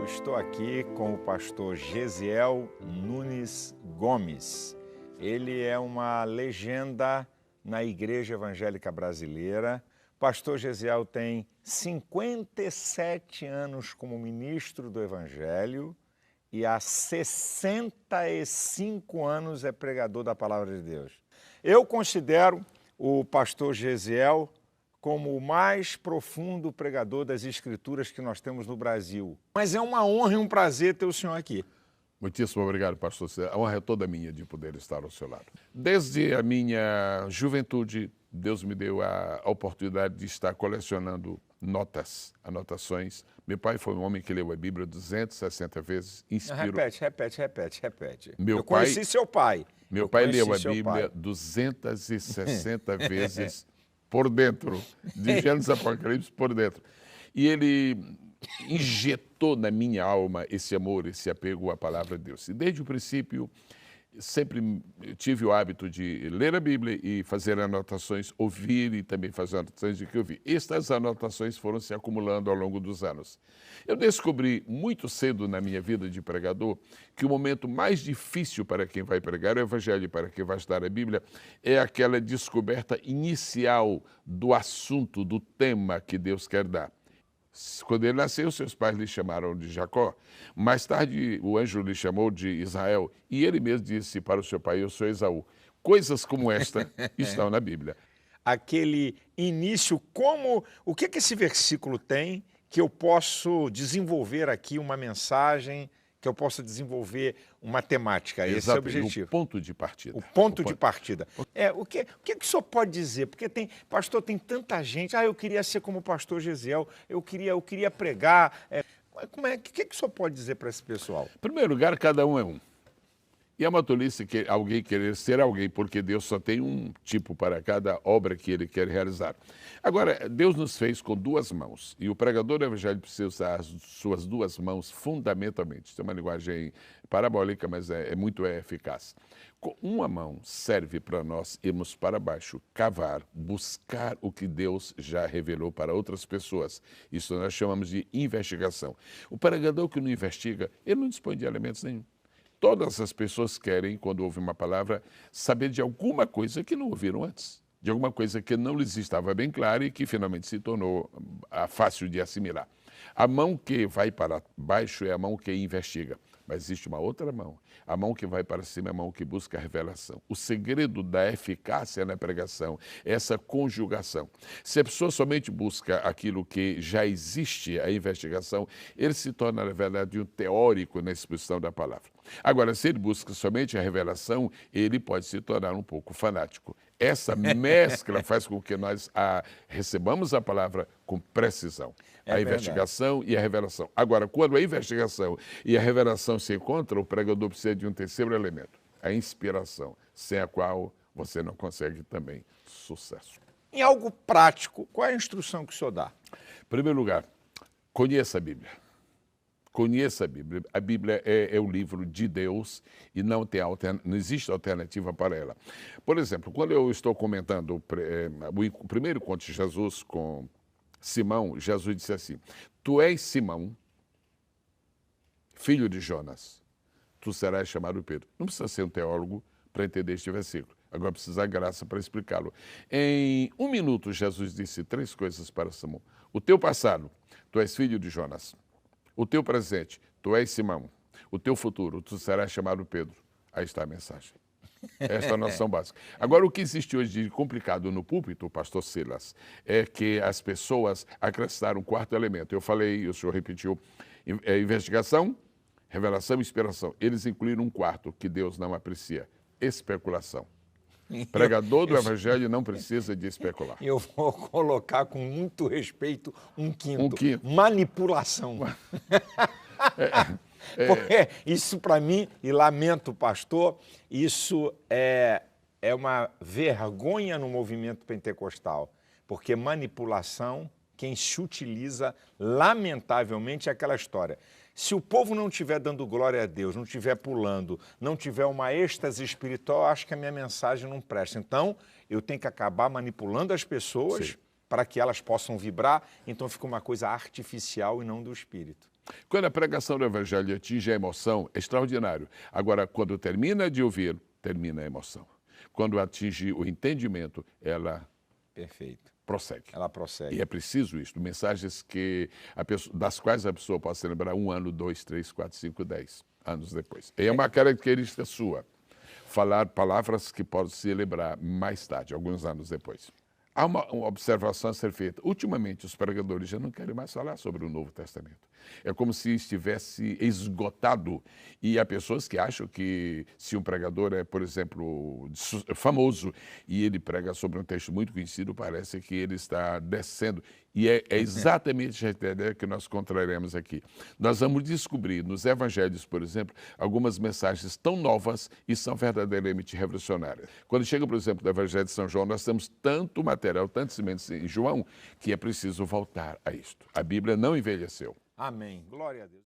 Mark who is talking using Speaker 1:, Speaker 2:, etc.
Speaker 1: estou aqui com o pastor Gesiel Nunes Gomes. Ele é uma legenda na Igreja Evangélica Brasileira. O pastor Gesiel tem 57 anos como ministro do Evangelho e há 65 anos é pregador da Palavra de Deus. Eu considero o pastor Gesiel como o mais profundo pregador das Escrituras que nós temos no Brasil. Mas é uma honra e um prazer ter o senhor aqui.
Speaker 2: Muitíssimo obrigado, pastor. A honra é toda minha de poder estar ao seu lado. Desde a minha juventude, Deus me deu a oportunidade de estar colecionando anotações. Meu pai foi um homem que leu a Bíblia 260 vezes.
Speaker 1: Repete.
Speaker 2: Eu
Speaker 1: conheci seu pai.
Speaker 2: Meu pai leu a Bíblia 260 vezes por dentro, de Gênesis Apocalipse por dentro. E ele injetou na minha alma esse amor, esse apego à palavra de Deus. E desde o princípio, sempre tive o hábito de ler a Bíblia e fazer anotações, ouvir e também fazer anotações de que eu vi. Estas anotações foram se acumulando ao longo dos anos. Eu descobri muito cedo na minha vida de pregador que o momento mais difícil para quem vai pregar o Evangelho, para quem vai estudar a Bíblia, é aquela descoberta inicial do assunto, do tema que Deus quer dar. Quando ele nasceu, seus pais lhe chamaram de Jacó. Mais tarde, o anjo lhe chamou de Israel. E ele mesmo disse para o seu pai, eu sou Esaú. Coisas como esta estão na Bíblia.
Speaker 1: Aquele início, o que esse versículo tem que eu posso desenvolver aqui uma mensagem, que eu possa desenvolver uma temática? Esse é o objetivo.
Speaker 2: O ponto de partida.
Speaker 1: O ponto de partida. O que o senhor pode dizer? Porque pastor, tem tanta gente. Eu queria ser como o pastor Gesiel, eu queria pregar. O que o senhor pode dizer para esse pessoal?
Speaker 2: Em primeiro lugar, cada um é um. E é uma tolice que alguém querer ser alguém, porque Deus só tem um tipo para cada obra que ele quer realizar. Agora, Deus nos fez com duas mãos, e o pregador do Evangelho precisa usar as suas duas mãos fundamentalmente. Isso é uma linguagem parabólica, mas é muito eficaz. Com uma mão serve para nós irmos para baixo, cavar, buscar o que Deus já revelou para outras pessoas. Isso nós chamamos de investigação. O pregador que não investiga, ele não dispõe de elementos nenhum. Todas as pessoas querem, quando ouvem uma palavra, saber de alguma coisa que não ouviram antes, de alguma coisa que não lhes estava bem clara e que finalmente se tornou fácil de assimilar. A mão que vai para baixo é a mão que investiga, mas existe uma outra mão. A mão que vai para cima é a mão que busca a revelação. O segredo da eficácia na pregação é essa conjugação. Se a pessoa somente busca aquilo que já existe, a investigação, ele se torna, na verdade, um teórico na exposição da palavra. Agora, se ele busca somente a revelação, ele pode se tornar um pouco fanático. Essa mescla faz com que nós recebamos a palavra com precisão. A investigação e a revelação. Agora, quando a investigação e a revelação se encontram, o pregador precisa de um terceiro elemento, a inspiração, sem a qual você não consegue também sucesso.
Speaker 1: Em algo prático, qual é a instrução que o senhor dá?
Speaker 2: Em primeiro lugar, conheça a Bíblia. Conheça a Bíblia. A Bíblia é o livro de Deus e não existe alternativa para ela. Por exemplo, quando eu estou comentando o primeiro conto de Jesus com Simão, Jesus disse assim, tu és Simão, filho de Jonas, tu serás chamado Pedro. Não precisa ser um teólogo para entender este versículo. Agora precisa de graça para explicá-lo. Em 1 minuto, Jesus disse 3 coisas para Simão. O teu passado, tu és filho de Jonas. O teu presente, tu és Simão. O teu futuro, tu serás chamado Pedro. Aí está a mensagem. Esta é a noção básica. Agora, o que existe hoje de complicado no púlpito, o pastor Silas, é que as pessoas acrescentaram um quarto elemento. Eu falei, o senhor repetiu, investigação, revelação e inspiração. Eles incluíram um quarto que Deus não aprecia, especulação. Pregador do Evangelho não precisa de especular.
Speaker 1: Eu vou colocar com muito respeito um quinto. Manipulação. Porque isso para mim, e lamento, pastor, isso é uma vergonha no movimento pentecostal. Porque manipulação, quem se utiliza, lamentavelmente, é aquela história. Se o povo não estiver dando glória a Deus, não estiver pulando, não tiver uma êxtase espiritual, acho que a minha mensagem não presta. Então, eu tenho que acabar manipulando as pessoas para que elas possam vibrar, então fica uma coisa artificial e não do espírito.
Speaker 2: Quando a pregação do evangelho atinge a emoção, é extraordinário. Agora, quando termina de ouvir, termina a emoção. Quando atinge o entendimento, ela
Speaker 1: Perfeito.
Speaker 2: prossegue.
Speaker 1: Ela prossegue.
Speaker 2: E é preciso isso, mensagens das quais a pessoa pode se lembrar 1 ano, 2, 3, 4, 5, 10 anos depois. E é uma característica sua, falar palavras que podem se lembrar mais tarde, alguns anos depois. Há uma observação a ser feita. Ultimamente, os pregadores já não querem mais falar sobre o Novo Testamento. É como se estivesse esgotado. E há pessoas que acham que se um pregador é, por exemplo, famoso e ele prega sobre um texto muito conhecido, parece que ele está descendo. E é exatamente a ideia que nós contraremos aqui. Nós vamos descobrir nos evangelhos, por exemplo, algumas mensagens tão novas e são verdadeiramente revolucionárias. Quando chega, por exemplo, do Evangelho de São João, nós temos tanto material, tantos elementos em João, que é preciso voltar a isto. A Bíblia não envelheceu.
Speaker 1: Amém. Glória a Deus.